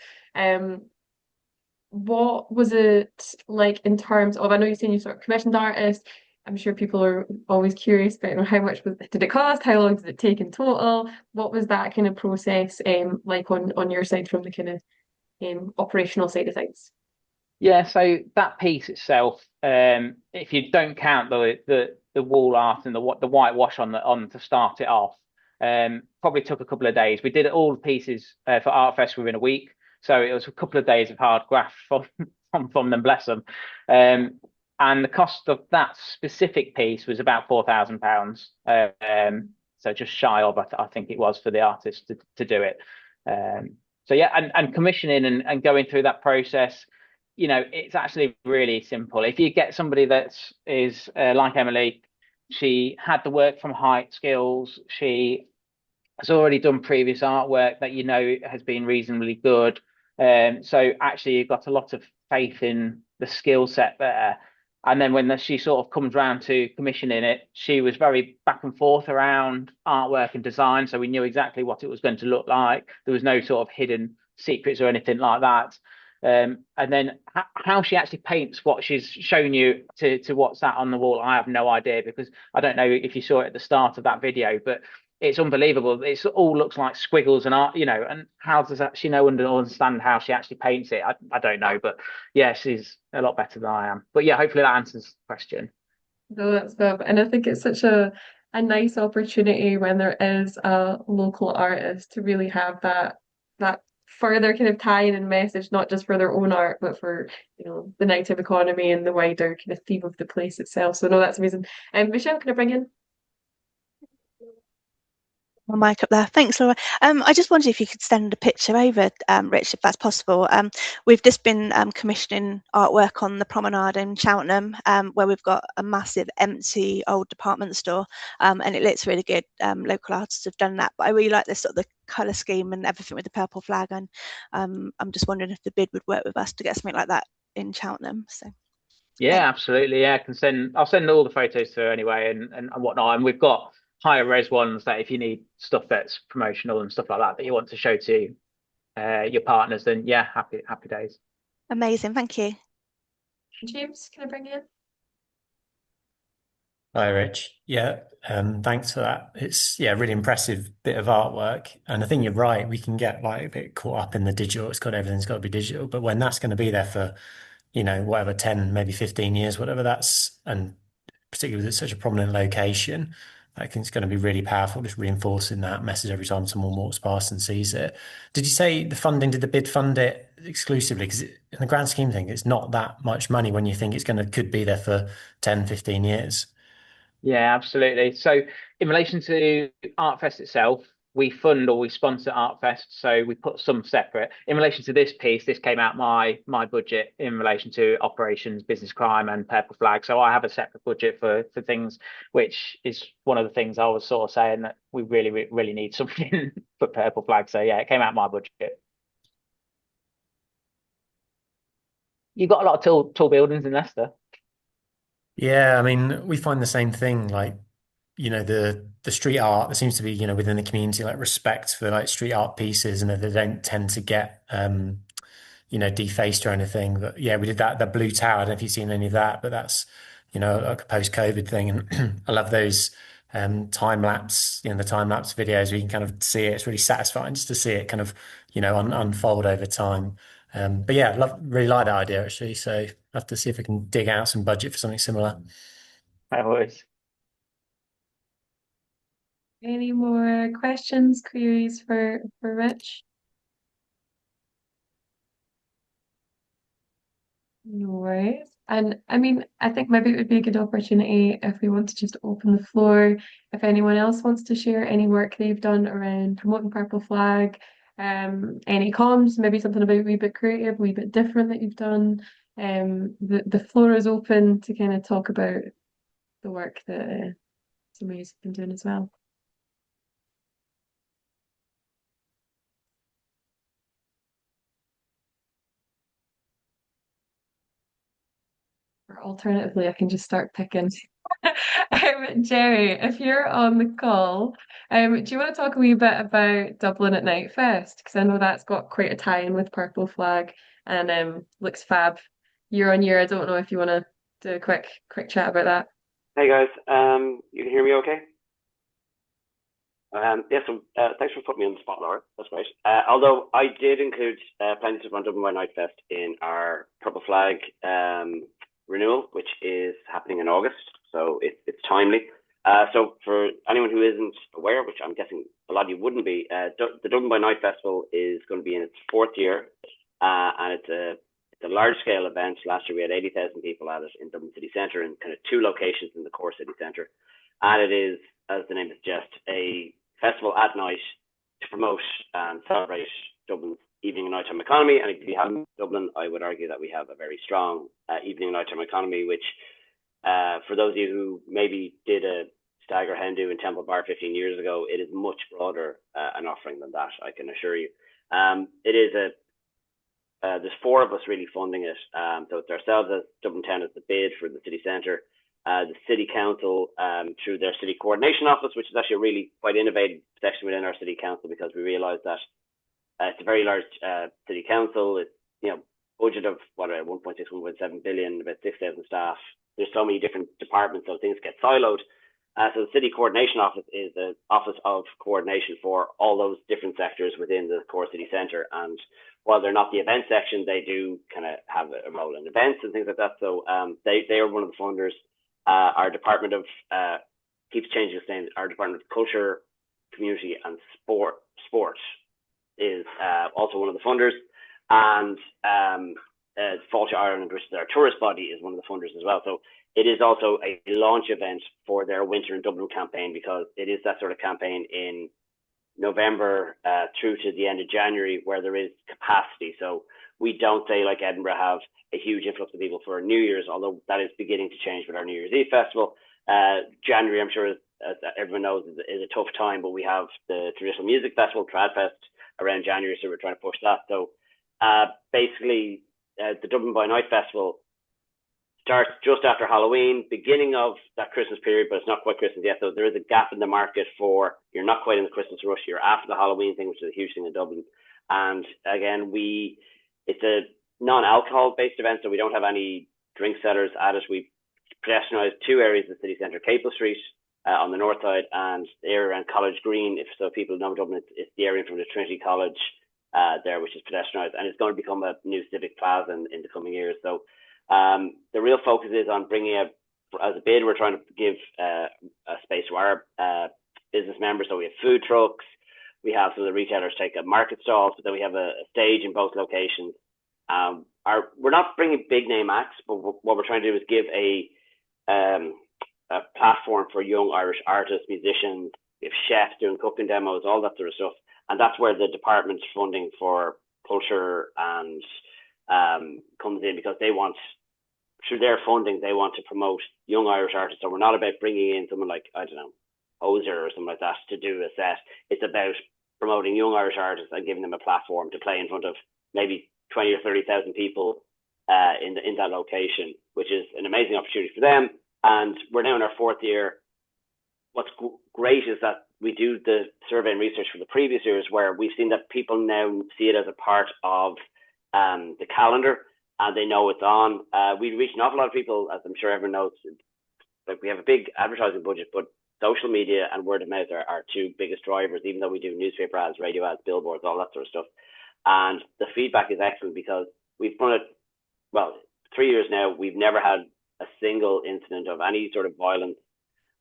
What was it like in terms of, I know you're saying you sort of commissioned artists. I'm sure people are always curious about how much did it cost? How long did it take in total? What was that kind of process like on your side from the kind of operational side of things? Yeah, so that piece itself, if you don't count the wall art and the whitewash on to start it off, probably took a couple of days. We did all the pieces for Art within a week, so it was a couple of days of hard graft from them, bless them. And the cost of that specific piece was about £4,000. So just shy of, I think it was, for the artist to do it. So yeah, and commissioning and going through that process, it's actually really simple. If you get somebody that is like Emily, she had the work from height skills, she has already done previous artwork that has been reasonably good. So actually, you've got a lot of faith in the skill set there. And then when she sort of comes round to commissioning it, she was very back and forth around artwork and design. So we knew exactly what it was going to look like. There was no sort of hidden secrets or anything like that. And then how she actually paints what she's shown you to what's that on the wall, I have no idea, because I don't know if you saw it at the start of that video, but it's unbelievable. It all looks like squiggles and art, and how does that she know understand how she actually paints it? I don't know, but yeah, she's a lot better than I am. But yeah, hopefully that answers the question. No, that's fab. And I think it's such a nice opportunity when there is a local artist to really have that further kind of tie-in and message, not just for their own art, but for, the nighttime economy and the wider kind of theme of the place itself. So no, that's amazing. And Michelle, can I bring in? My mic up there. Thanks, Laura. I just wondered if you could send a picture over, Rich, if that's possible. We've just been commissioning artwork on the promenade in Cheltenham, where we've got a massive empty old department store, and it looks really good. Local artists have done that, but I really like this sort of the colour scheme and everything with the purple flag, and I'm just wondering if the bid would work with us to get something like that in Cheltenham. So. Yeah, absolutely. Yeah, I'll send all the photos to her anyway and whatnot. And we've got higher res ones that if you need stuff that's promotional and stuff like that you want to show to your partners, then yeah, happy days. Amazing, thank you. James, can I bring you in? Hi, Rich. Yeah, thanks for that. It's really impressive bit of artwork, and I think you're right. We can get like a bit caught up in the digital. Everything's got to be digital, but when that's going to be there for whatever 10, maybe 15 years, whatever that's, and particularly with such a prominent location, I think it's going to be really powerful, just reinforcing that message every time someone walks past and sees it. Did you say did the bid fund it exclusively? Because in the grand scheme of things, it's not that much money when you think could be there for 10, 15 years. Yeah, absolutely. So in relation to ArtFest itself, we fund or we sponsor ArtFest, so we put some separate. In relation to this piece, this came out my budget in relation to operations, business crime, and Purple Flag. So I have a separate budget for things, which is one of the things I was sort of saying that we really, really need something for Purple Flag. So yeah, it came out my budget. You've got a lot of tall buildings in Leicester. Yeah, I mean, we find the same thing. Like, the street art, there seems to be, within the community, like respect for like street art pieces, and that they don't tend to get, defaced or anything. But yeah, we did that, the Blue Tower. I don't know if you've seen any of that, but that's, like a post-COVID thing. And I love those time lapse, the time lapse videos where you can kind of see it. It's really satisfying just to see it kind of, unfold over time. But yeah, really like that idea actually. So I have to see if we can dig out some budget for something similar. I always. Any more questions, queries for Rich? No worries. And I mean, I think maybe it would be a good opportunity if we want to just open the floor. If anyone else wants to share any work they've done around promoting Purple Flag, any comms, maybe something about a wee bit creative, a wee bit different that you've done. The floor is open to kind of talk about the work that some of you've been doing as well. Or alternatively, I can just start picking. Jerry, if you're on the call, do you want to talk a wee bit about Dublin at Night Fest? Because I know that's got quite a tie-in with Purple Flag and looks fab year on year. I don't know if you want to do a quick chat about that. Hey guys, you can hear me okay? Yeah, so thanks for putting me on the spot, Laura. That's great. Although I did include plenty of stuff on Dublin by Night Fest in our Purple Flag renewal, which is happening in August, so it's timely. So for anyone who isn't aware, which I'm guessing a lot of you wouldn't be, the Dublin by Night Festival is going to be in its 4th year, and it's a large-scale event. Last year we had 80,000 people at it in Dublin City Centre in kind of 2 locations in the core city centre. And it is, as the name suggests, a festival at night to promote and celebrate Dublin's evening and nighttime economy. And if you haven't Dublin, I would argue that we have a very strong evening and nighttime economy, which for those of you who maybe did a stag or hen do in Temple Bar 15 years ago, it is much broader an offering than that, I can assure you. It is there's 4 of us really funding it. So it's ourselves as Dublin Town as the bid for the city centre, the City Council through their City Coordination Office, which is actually a really quite innovative section within our City Council, because we realised that it's a very large City Council. It's, budget of 1.6, 1.7 billion, about 6,000 staff. There's so many different departments, so things get siloed. So the City Coordination Office is the office of coordination for all those different sectors within the core city centre. And while they're not the event section, they do kind of have a role in events and things like that. So they are one of the funders. Our Department of, keeps changing its name, our Department of Culture, Community and Sport is also one of the funders. And Fáilte Ireland, which is our tourist body, is one of the funders as well. So it is also a launch event for their Winter in Dublin campaign, because it is that sort of campaign in November through to the end of January where there is capacity. So we don't say, like Edinburgh, have a huge influx of people for New Year's, although that is beginning to change with our New Year's Eve festival. January, I'm sure, as everyone knows, is a tough time, but we have the traditional music festival, Tradfest, around January, so we're trying to push that. So basically, the Dublin by Night Festival starts just after Halloween, beginning of that Christmas period, but it's not quite Christmas yet. So there is a gap in the market for, you're not quite in the Christmas rush, you're after the Halloween thing, which is a huge thing in Dublin. And again, it's a non-alcohol based event, so we don't have any drink sellers at it. We pedestrianised 2 areas of the city centre, Capel Street on the north side, and the area around College Green. If so, people know Dublin, it's the area from the Trinity College there, which is pedestrianised, and it's going to become a new civic plaza in the coming years. So the real focus is on bringing as a bid, we're trying to give a space to our business members. So we have food trucks, we have some of the retailers take up market stalls, but then we have a stage in both locations. We're not bringing big name acts, but what we're trying to do is give a platform for young Irish artists, musicians. We have chefs doing cooking demos, all that sort of stuff. And that's where the department's funding for culture and comes in, because they want, through their funding, they want to promote young Irish artists. So we're not about bringing in someone like, I don't know, Ozer or something like that to do a set. It's about promoting young Irish artists and giving them a platform to play in front of maybe 20 or 30,000 people in that location, which is an amazing opportunity for them. And we're now in our 4th year. What's great is that we do the survey and research for the previous years, where we've seen that people now see it as a part of the calendar, and they know it's on. We reach an awful lot of people, as I'm sure everyone knows. Like, we have a big advertising budget, but social media and word of mouth are our 2 biggest drivers, even though we do newspaper ads, radio ads, billboards, all that sort of stuff. And the feedback is excellent, because we've done it, 3 years now. We've never had a single incident of any sort of violence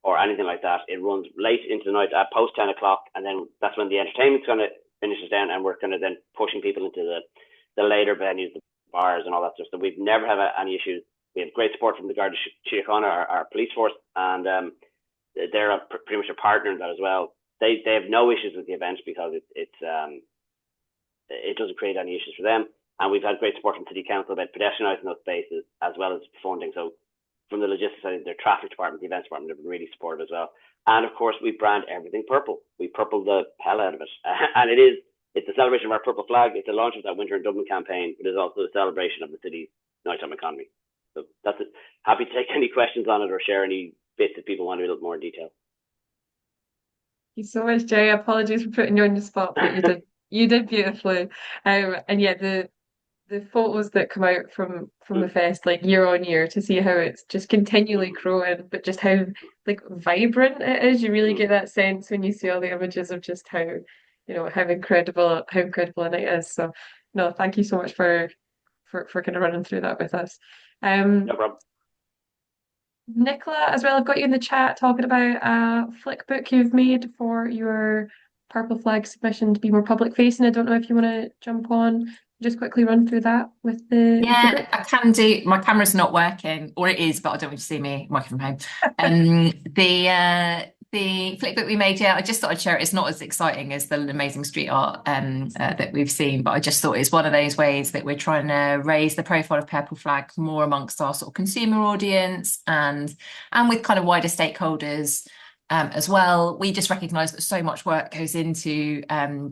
or anything like that. It runs late into the night at post 10 o'clock, and then that's when the entertainment's going to finish down, and we're kind of then pushing people into the later venues, the bars and all that stuff. So we've never had any issues. We have great support from the Garda Síochána, our police force, and they're pretty much a partner in that as well. They have no issues with the event, because it doesn't create any issues for them. And we've had great support from City Council about pedestrianising those spaces, as well as funding. So from the logistics side, their traffic department, the events department, have been really supportive as well. And of course, we brand everything purple. We purple the hell out of it. And it's a celebration of our purple flag. It's a launch of that Winter in Dublin campaign, but it's also a celebration of the city's nighttime economy. So that's it. Happy to take any questions on it or share any bits if people want to be a little more in detail. Thank you so much, Jay. Apologies for putting you on the spot, but you did beautifully. And yeah, the photos that come out from the fest, like year on year, to see how it's just continually growing, but just how like vibrant it is. You really get that sense when you see all the images of just how incredible a night is. So no, thank you so much for kind of running through that with us. No problem. Nicola, as well, I've got you in the chat talking about a flick book you've made for your Purple Flag submission to be more public facing. I don't know if you want to jump on, just quickly run through that with the group. I can do. My camera's not working, or it is, but I don't want you to see me working from home. The the flip book we made, yeah, I just thought I'd share it. It's not as exciting as the amazing street art that we've seen, but I just thought it's one of those ways that we're trying to raise the profile of Purple Flag more amongst our sort of consumer audience and with kind of wider stakeholders as well. We just recognise that so much work goes into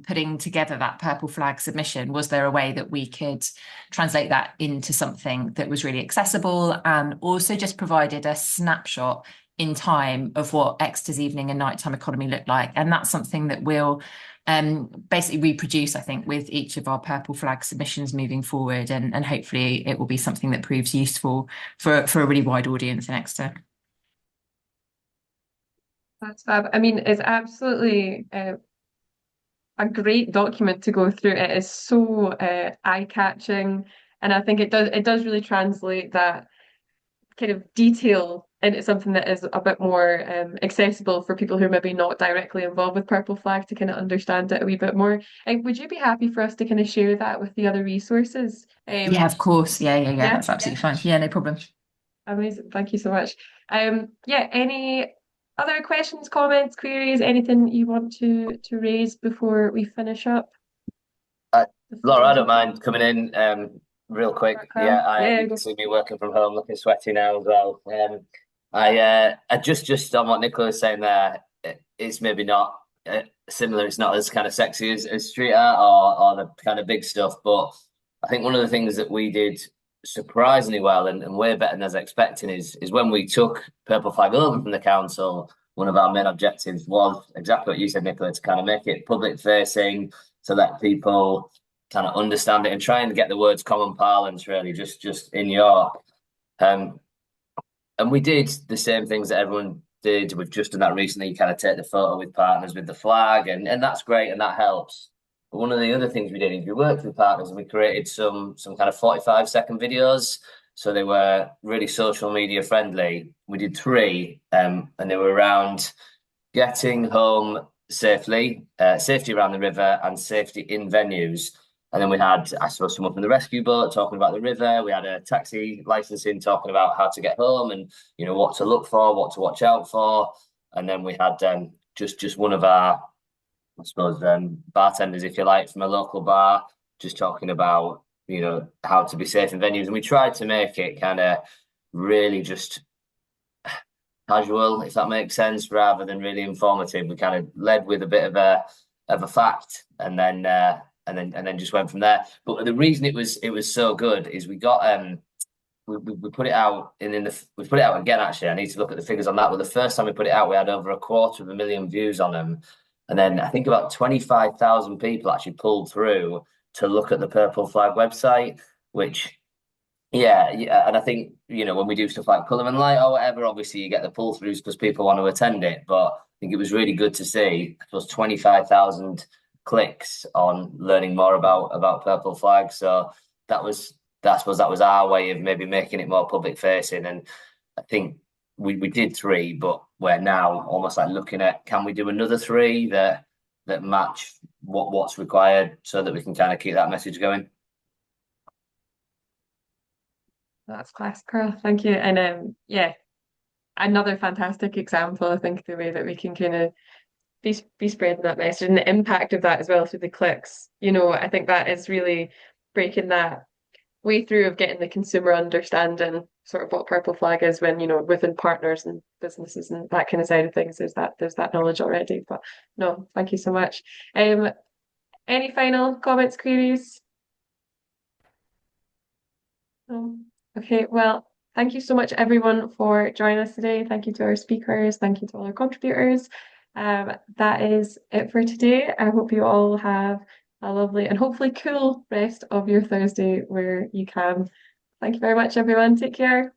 putting together that Purple Flag submission. Was there a way that we could translate that into something that was really accessible and also just provided a snapshot in time of what Exeter's evening and nighttime economy looked like? And that's something that we'll basically reproduce, I think, with each of our Purple Flag submissions moving forward, and hopefully it will be something that proves useful for a really wide audience in Exeter. That's fab. I mean, it's absolutely a great document to go through. It is so eye-catching, and I think it does really translate that kind of detail into something that is a bit more accessible for people who are maybe not directly involved with Purple Flag to kind of understand it a wee bit more. Would you be happy for us to kind of share that with the other resources? Yeah, of course. Yeah, Yeah. that's absolutely fine. Yeah, no problem. Amazing. Thank you so much. Yeah, any other questions, comments, queries, anything you want to raise before we finish up? Laura, I don't mind coming in real quick. Yeah, You can see me working from home, looking sweaty now as well. I just on what Nicola was saying there, it's maybe not similar. It's not as kind of sexy as street art or the kind of big stuff, but I think one of the things that we did surprisingly well and way better than I was expecting is when we took Purple Flag over from the council. One of our main objectives was exactly what you said, Nicola, to kind of make it public facing, to let people kind of understand it and try and get the words common parlance really just in York. And we did the same things that everyone did. We've just done that recently. You kind of take the photo with partners with the flag, and that's great and that helps. But one of the other things we did is we worked with partners and we created some kind of 45-second videos. So they were really social media friendly. We did 3, and they were around getting home safely, safety around the river, and safety in venues. And then we had, I suppose, someone from the rescue boat talking about the river. We had a taxi licensing talking about how to get home and, you know, what to look for, what to watch out for. And then we had just one of our, I suppose, bartenders, if you like, from a local bar, just talking about, you know, how to be safe in venues. And we tried to make it kind of really just casual, if that makes sense, rather than really informative. We kind of led with a bit of a fact, and then just went from there. But the reason it was so good is we got we put it out we put it out again. Actually, I need to look at the figures on that. But the first time we put it out, we had over 250,000 views on them, and then I think about 25,000 people actually pulled through to look at the Purple Flag website, which. Yeah, and I think, you know, when we do stuff like Colour and Light or whatever, obviously you get the pull-throughs because people want to attend it. But I think it was really good to see those 25,000 clicks on learning more about Purple Flag. So I suppose that was our way of maybe making it more public facing. And I think we did 3, but we're now almost like looking at, can we do another 3 that match what's required so that we can kind of keep that message going. That's class, Carl. Thank you. And yeah, another fantastic example, I think, the way that we can kind of be spreading that message and the impact of that as well through the clicks. You know, I think that is really breaking that way through of getting the consumer understanding sort of what Purple Flag is when, you know, within partners and businesses and that kind of side of things, there's that knowledge already. But no, thank you so much. Any final comments, queries? No. Okay, well, thank you so much, everyone, for joining us today. Thank you to our speakers. Thank you to all our contributors. That is it for today. I hope you all have a lovely and hopefully cool rest of your Thursday where you can. Thank you very much, everyone. Take care.